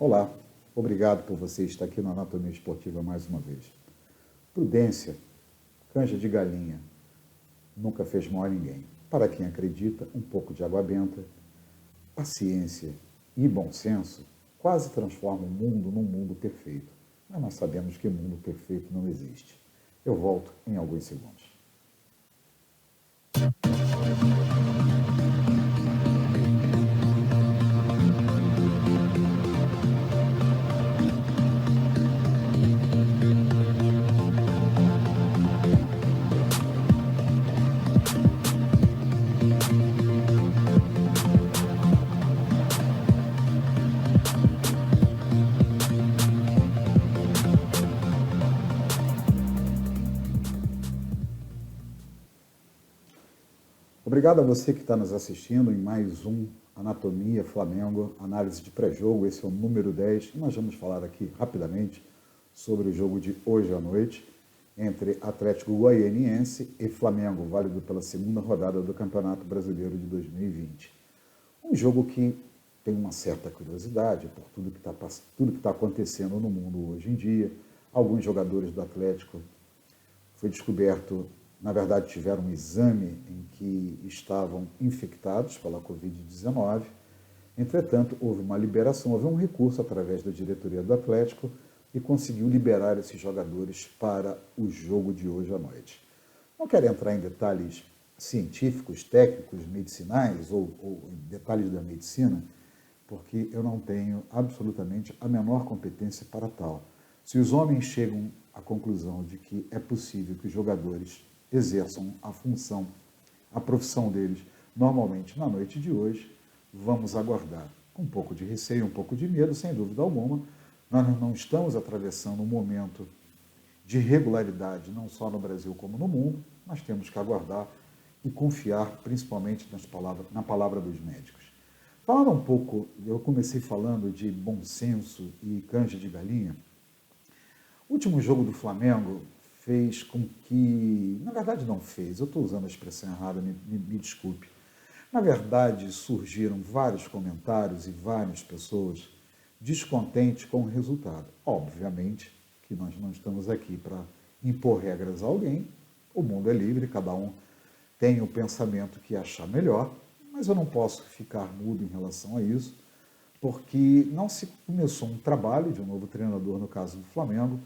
Olá, obrigado por você estar aqui na Anatomia Esportiva mais uma vez. Prudência, canja de galinha, nunca fez mal a ninguém. Para quem acredita, um pouco de água benta, paciência e bom senso quase transformam o mundo num mundo perfeito. Mas nós sabemos que mundo perfeito não existe. Eu volto em alguns segundos. Obrigado a você que está nos assistindo em mais um Anatomia Flamengo, análise de pré-jogo. Esse é o número 10 e nós vamos falar aqui rapidamente sobre o jogo de hoje à noite entre Atlético Goianiense e Flamengo, válido pela segunda rodada do Campeonato Brasileiro de 2020. Um jogo que tem uma certa curiosidade por tudo que está acontecendo no mundo hoje em dia. Alguns jogadores do Atlético foi descoberto, na verdade, tiveram um exame em que estavam infectados pela Covid-19. Entretanto, houve uma liberação, houve um recurso através da diretoria do Atlético e conseguiu liberar esses jogadores para o jogo de hoje à noite. Não quero entrar em detalhes científicos, técnicos, medicinais ou detalhes da medicina, porque eu não tenho absolutamente a menor competência para tal. Se os homens chegam à conclusão de que é possível que os jogadores exerçam a função, a profissão deles normalmente na noite de hoje, vamos aguardar. Com um pouco de receio, um pouco de medo, sem dúvida alguma. Nós não estamos atravessando um momento de regularidade, não só no Brasil como no mundo, mas temos que aguardar e confiar principalmente na palavra dos médicos. Falando um pouco, eu comecei falando de bom senso e canja de galinha. O último jogo do Flamengo fez com que, na verdade não fez, eu estou usando a expressão errada, me desculpe. Na verdade, surgiram vários comentários e várias pessoas descontentes com o resultado. Obviamente que nós não estamos aqui para impor regras a alguém, o mundo é livre, cada um tem o pensamento que achar melhor, mas eu não posso ficar mudo em relação a isso, porque não se começou um trabalho de um novo treinador, no caso do Flamengo,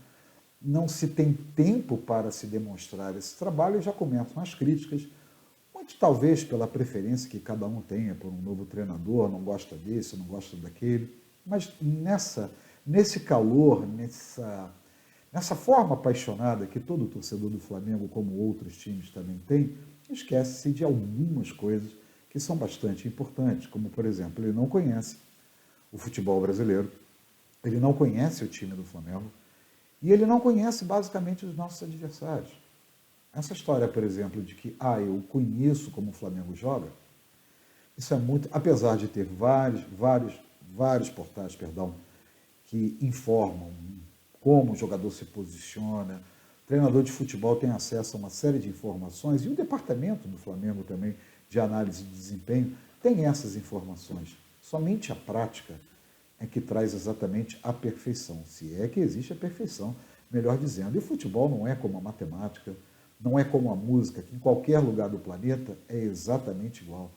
não se tem tempo para se demonstrar esse trabalho e já começam as críticas, muito talvez pela preferência que cada um tenha por um novo treinador, não gosta desse, não gosta daquele, mas nesse calor, nessa forma apaixonada que todo torcedor do Flamengo, como outros times também tem, esquece-se de algumas coisas que são bastante importantes, como, por exemplo, ele não conhece o futebol brasileiro, ele não conhece o time do Flamengo, e ele não conhece basicamente os nossos adversários. Essa história, por exemplo, de que eu conheço como o Flamengo joga, isso é muito, apesar de ter vários portais, que informam como o jogador se posiciona, o treinador de futebol tem acesso a uma série de informações, e o departamento do Flamengo também, de análise de desempenho, tem essas informações. Somente a prática é que traz exatamente a perfeição, se é que existe a perfeição, melhor dizendo. E o futebol não é como a matemática, não é como a música, que em qualquer lugar do planeta é exatamente igual.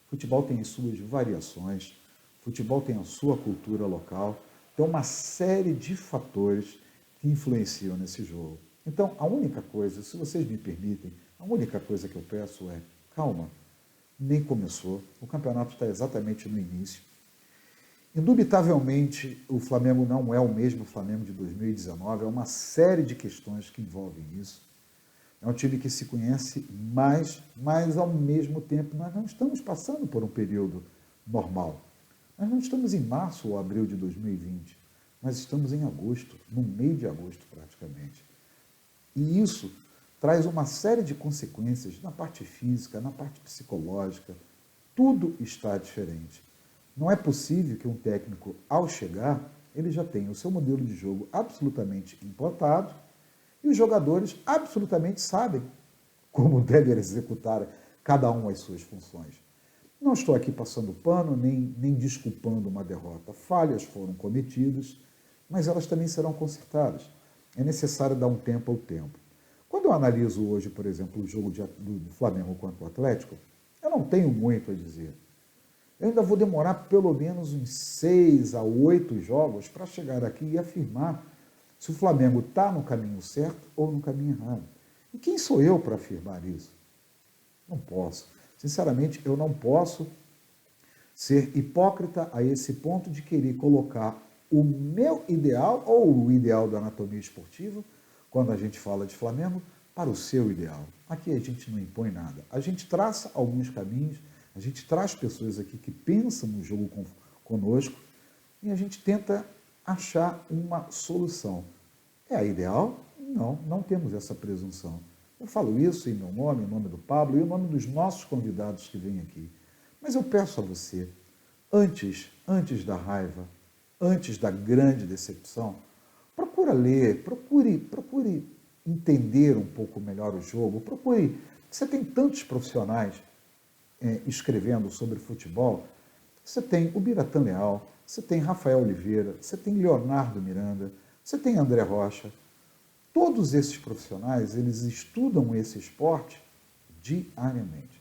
O futebol tem as suas variações, o futebol tem a sua cultura local, tem uma série de fatores que influenciam nesse jogo. Então, a única coisa, se vocês me permitem, a única coisa que eu peço é calma, nem começou, o campeonato está exatamente no início. Indubitavelmente, o Flamengo não é o mesmo Flamengo de 2019, é uma série de questões que envolvem isso. É um time que se conhece mais, mas ao mesmo tempo nós não estamos passando por um período normal. Nós não estamos em março ou abril de 2020, nós estamos em agosto, no meio de agosto praticamente. E isso traz uma série de consequências na parte física, na parte psicológica, tudo está diferente. Não é possível que um técnico, ao chegar, ele já tenha o seu modelo de jogo absolutamente implantado e os jogadores absolutamente sabem como devem executar cada um as suas funções. Não estou aqui passando pano, nem desculpando uma derrota. Falhas foram cometidas, mas elas também serão consertadas. É necessário dar um tempo ao tempo. Quando eu analiso hoje, por exemplo, o jogo do Flamengo contra o Atlético, eu não tenho muito a dizer. Eu ainda vou demorar pelo menos uns 6 a 8 jogos para chegar aqui e afirmar se o Flamengo está no caminho certo ou no caminho errado. E quem sou eu para afirmar isso? Não posso. Sinceramente, eu não posso ser hipócrita a esse ponto de querer colocar o meu ideal ou o ideal da anatomia esportiva, quando a gente fala de Flamengo, para o seu ideal. Aqui a gente não impõe nada. A gente traça alguns caminhos, a gente traz pessoas aqui que pensam no jogo conosco e a gente tenta achar uma solução. É a ideal? Não, não temos essa presunção. Eu falo isso em meu nome, em nome do Pablo e em nome dos nossos convidados que vêm aqui. Mas eu peço a você, antes da raiva, antes da grande decepção, procura ler, procure entender um pouco melhor o jogo, procure. Você tem tantos profissionais escrevendo sobre futebol, você tem o Biratã Leal, você tem Rafael Oliveira, você tem Leonardo Miranda, você tem André Rocha. Todos esses profissionais, eles estudam esse esporte diariamente.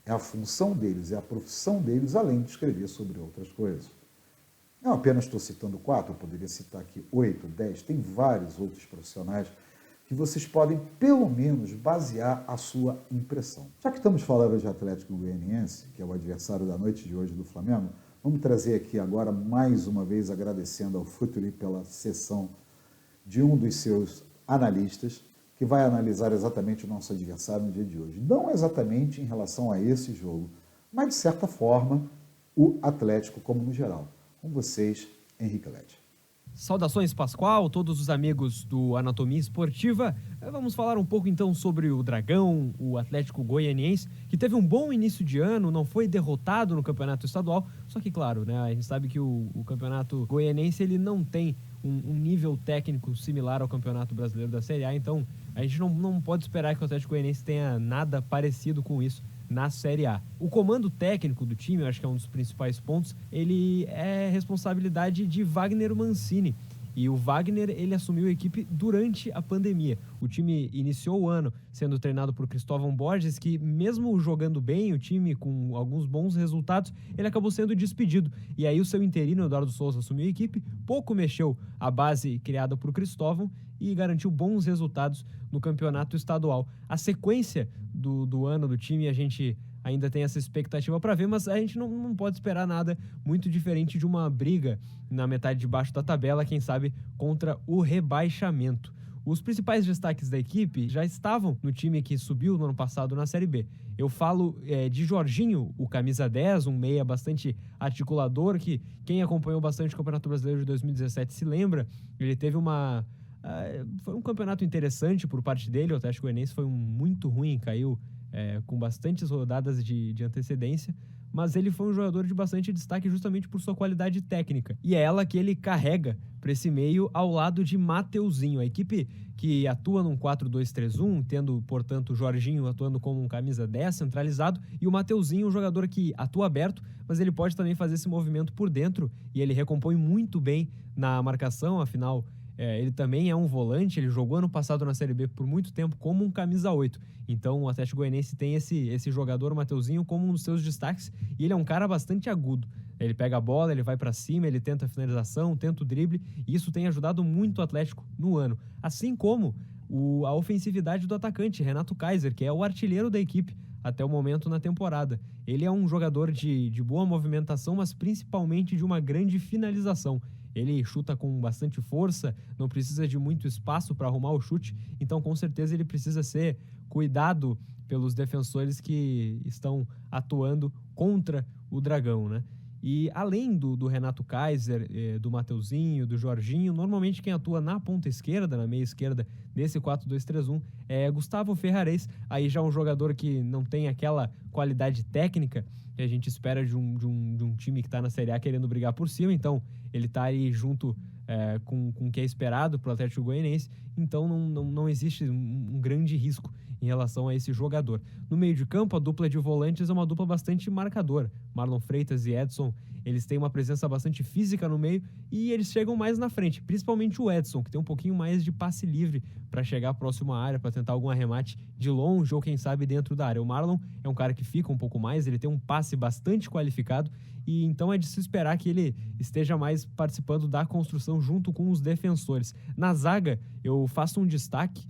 É a função deles, é a profissão deles, além de escrever sobre outras coisas. Eu apenas estou citando 4, eu poderia citar aqui 8, 10, tem vários outros profissionais que vocês podem, pelo menos, basear a sua impressão. Já que estamos falando de Atlético Goianiense, que é o adversário da noite de hoje do Flamengo, vamos trazer aqui agora, mais uma vez, agradecendo ao Futuri pela sessão de um dos seus analistas, que vai analisar exatamente o nosso adversário no dia de hoje. Não exatamente em relação a esse jogo, mas, de certa forma, o Atlético como no geral. Com vocês, Henrique Lete. Saudações, Pascoal, todos os amigos do Anatomia Esportiva. Vamos falar um pouco então sobre o Dragão, o Atlético Goianiense, que teve um bom início de ano, não foi derrotado no campeonato estadual, só que claro, né, a gente sabe que o campeonato goianiense ele não tem um nível técnico similar ao campeonato brasileiro da Série A, então a gente não pode esperar que o Atlético Goianiense tenha nada parecido com isso na Série A. O comando técnico do time, eu acho que é um dos principais pontos, ele é responsabilidade de Wagner Mancini. E o Wagner, ele assumiu a equipe durante a pandemia. O time iniciou o ano sendo treinado por Cristóvão Borges, que mesmo jogando bem, o time com alguns bons resultados, ele acabou sendo despedido. E aí o seu interino, Eduardo Souza, assumiu a equipe, pouco mexeu a base criada por Cristóvão e garantiu bons resultados no campeonato estadual. A sequência do ano do time, a gente ainda tem essa expectativa para ver, mas a gente não pode esperar nada muito diferente de uma briga na metade de baixo da tabela, quem sabe contra o rebaixamento. Os principais destaques da equipe já estavam no time que subiu no ano passado na Série B. Eu falo de Jorginho, o camisa 10, um meia bastante articulador, que quem acompanhou bastante o Campeonato Brasileiro de 2017 se lembra. Ele teve foi um campeonato interessante por parte dele, o Atlético Goianiense foi muito ruim, caiu com bastantes rodadas de antecedência, mas ele foi um jogador de bastante destaque justamente por sua qualidade técnica. E é ela que ele carrega para esse meio ao lado de Mateuzinho. A equipe que atua num 4-2-3-1, tendo, portanto, o Jorginho atuando como um camisa 10 centralizado e o Mateuzinho, um jogador que atua aberto, mas ele pode também fazer esse movimento por dentro e ele recompõe muito bem na marcação, afinal ele também é um volante, ele jogou ano passado na Série B por muito tempo como um camisa 8. Então o Atlético Goianiense tem esse jogador, o Mateuzinho, como um dos seus destaques, e ele é um cara bastante agudo. Ele pega a bola, ele vai para cima, ele tenta a finalização, tenta o drible, e isso tem ajudado muito o Atlético no ano. Assim como a ofensividade do atacante, Renato Kaiser, que é o artilheiro da equipe até o momento na temporada. Ele é um jogador de boa movimentação, mas principalmente de uma grande finalização. Ele chuta com bastante força, não precisa de muito espaço para arrumar o chute, então com certeza ele precisa ser cuidado pelos defensores que estão atuando contra o Dragão, né? E além do Renato Kaiser, do Mateuzinho, do Jorginho, normalmente quem atua na ponta esquerda, na meia esquerda desse 4-2-3-1 é Gustavo Ferrares, aí já um jogador que não tem aquela qualidade técnica que a gente espera de um time que está na Série A querendo brigar por cima, então ele está aí junto com o que é esperado para o Atlético Goianiense, então não existe um grande risco em relação a esse jogador. No meio de campo, a dupla de volantes é uma dupla bastante marcadora. Marlon Freitas e Edson, eles têm uma presença bastante física no meio e eles chegam mais na frente, principalmente o Edson, que tem um pouquinho mais de passe livre para chegar próximo à área, para tentar algum arremate de longe ou quem sabe dentro da área. O Marlon é um cara que fica um pouco mais, ele tem um passe bastante qualificado e então é de se esperar que ele esteja mais participando da construção junto com os defensores. Na zaga, eu faço um destaque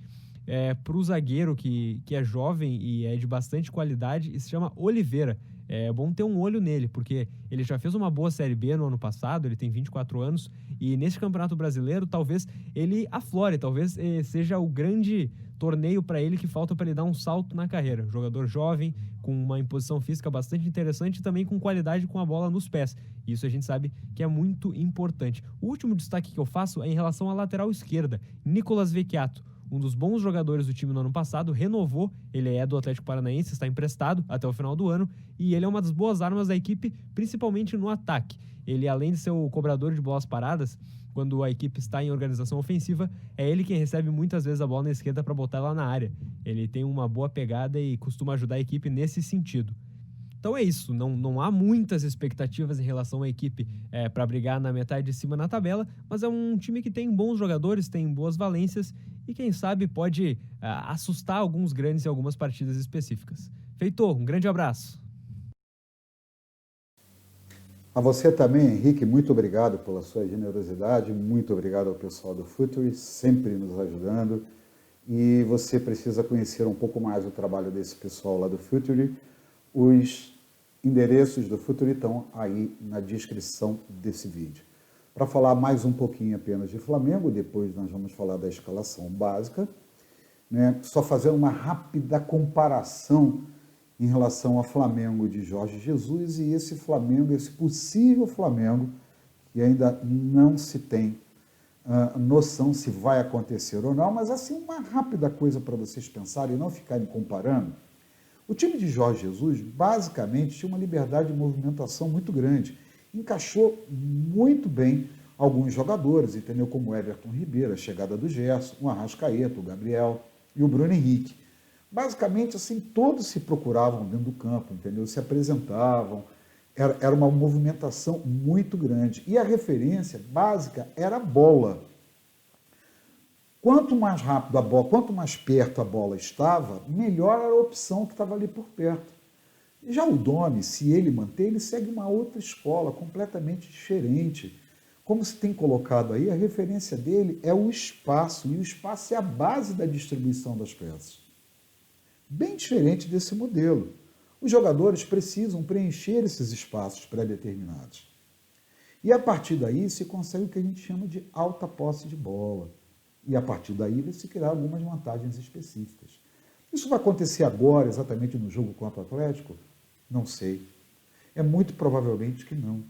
para o zagueiro que é jovem e é de bastante qualidade e se chama Oliveira. É bom ter um olho nele, porque ele já fez uma boa Série B no ano passado, ele tem 24 anos, e nesse Campeonato Brasileiro talvez ele aflore, talvez seja o grande torneio para ele que falta para ele dar um salto na carreira. Jogador jovem, com uma imposição física bastante interessante e também com qualidade com a bola nos pés. Isso a gente sabe que é muito importante. O último destaque que eu faço é em relação à lateral esquerda, Nicolas Vecchiato. Um dos bons jogadores do time no ano passado, renovou, ele é do Atlético Paranaense, está emprestado até o final do ano, e ele é uma das boas armas da equipe, principalmente no ataque. Ele, além de ser o cobrador de bolas paradas, quando a equipe está em organização ofensiva, é ele quem recebe muitas vezes a bola na esquerda para botar lá na área. Ele tem uma boa pegada e costuma ajudar a equipe nesse sentido. Então é isso, não há muitas expectativas em relação à equipe para brigar na metade de cima na tabela, mas é um time que tem bons jogadores, tem boas valências e quem sabe pode assustar alguns grandes em algumas partidas específicas. Feitor, um grande abraço. A você também, Henrique, muito obrigado pela sua generosidade, muito obrigado ao pessoal do Futuri, sempre nos ajudando. E você precisa conhecer um pouco mais o trabalho desse pessoal lá do Futuri. Os endereços do Futuri estão aí na descrição desse vídeo. Para falar mais um pouquinho apenas de Flamengo, depois nós vamos falar da escalação básica, né? Só fazer uma rápida comparação em relação ao Flamengo de Jorge Jesus e esse Flamengo, esse possível Flamengo, que ainda não se tem noção se vai acontecer ou não, mas assim, uma rápida coisa para vocês pensarem e não ficarem comparando. O time de Jorge Jesus, basicamente, tinha uma liberdade de movimentação muito grande. Encaixou muito bem alguns jogadores, entendeu? Como o Everton Ribeiro, a chegada do Gerson, o Arrascaeta, o Gabriel e o Bruno Henrique. Basicamente, assim, todos se procuravam dentro do campo, entendeu? Se apresentavam. Era uma movimentação muito grande. E a referência básica era a bola. Quanto mais rápido a bola, quanto mais perto a bola estava, melhor era a opção que estava ali por perto. Já o Domi, se ele manter, ele segue uma outra escola completamente diferente. Como se tem colocado aí, a referência dele é o espaço, e o espaço é a base da distribuição das peças. Bem diferente desse modelo. Os jogadores precisam preencher esses espaços pré-determinados. E a partir daí se consegue o que a gente chama de alta posse de bola. E a partir daí vai se criar algumas vantagens específicas. Isso vai acontecer agora, exatamente no jogo contra o Atlético? Não sei. É muito provavelmente que não.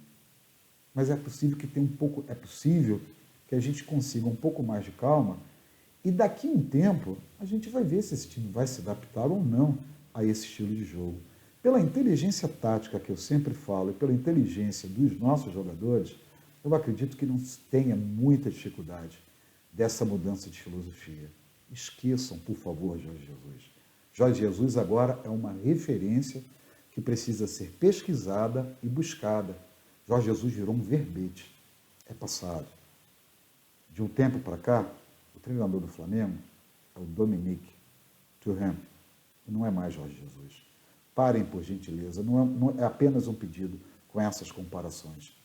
Mas é possível que a gente consiga um pouco mais de calma e daqui a um tempo a gente vai ver se esse time vai se adaptar ou não a esse estilo de jogo. Pela inteligência tática que eu sempre falo e pela inteligência dos nossos jogadores, eu acredito que não tenha muita dificuldade dessa mudança de filosofia. Esqueçam, por favor, Jorge Jesus. Jorge Jesus agora é uma referência que precisa ser pesquisada e buscada. Jorge Jesus virou um verbete. É passado. De um tempo para cá, o treinador do Flamengo é o Dominique Thuram. E não é mais Jorge Jesus. Parem, por gentileza. Não é apenas um pedido com essas comparações.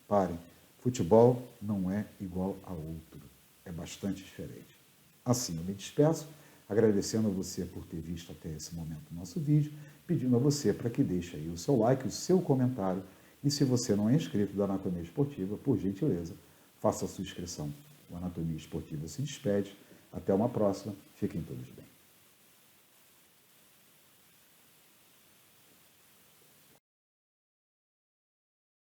Parem. Futebol não é igual a outro. É bastante diferente. Assim, eu me despeço, agradecendo a você por ter visto até esse momento o nosso vídeo, pedindo a você para que deixe aí o seu like, o seu comentário, e se você não é inscrito da Anatomia Esportiva, por gentileza, faça a sua inscrição. O Anatomia Esportiva se despede. Até uma próxima. Fiquem todos bem.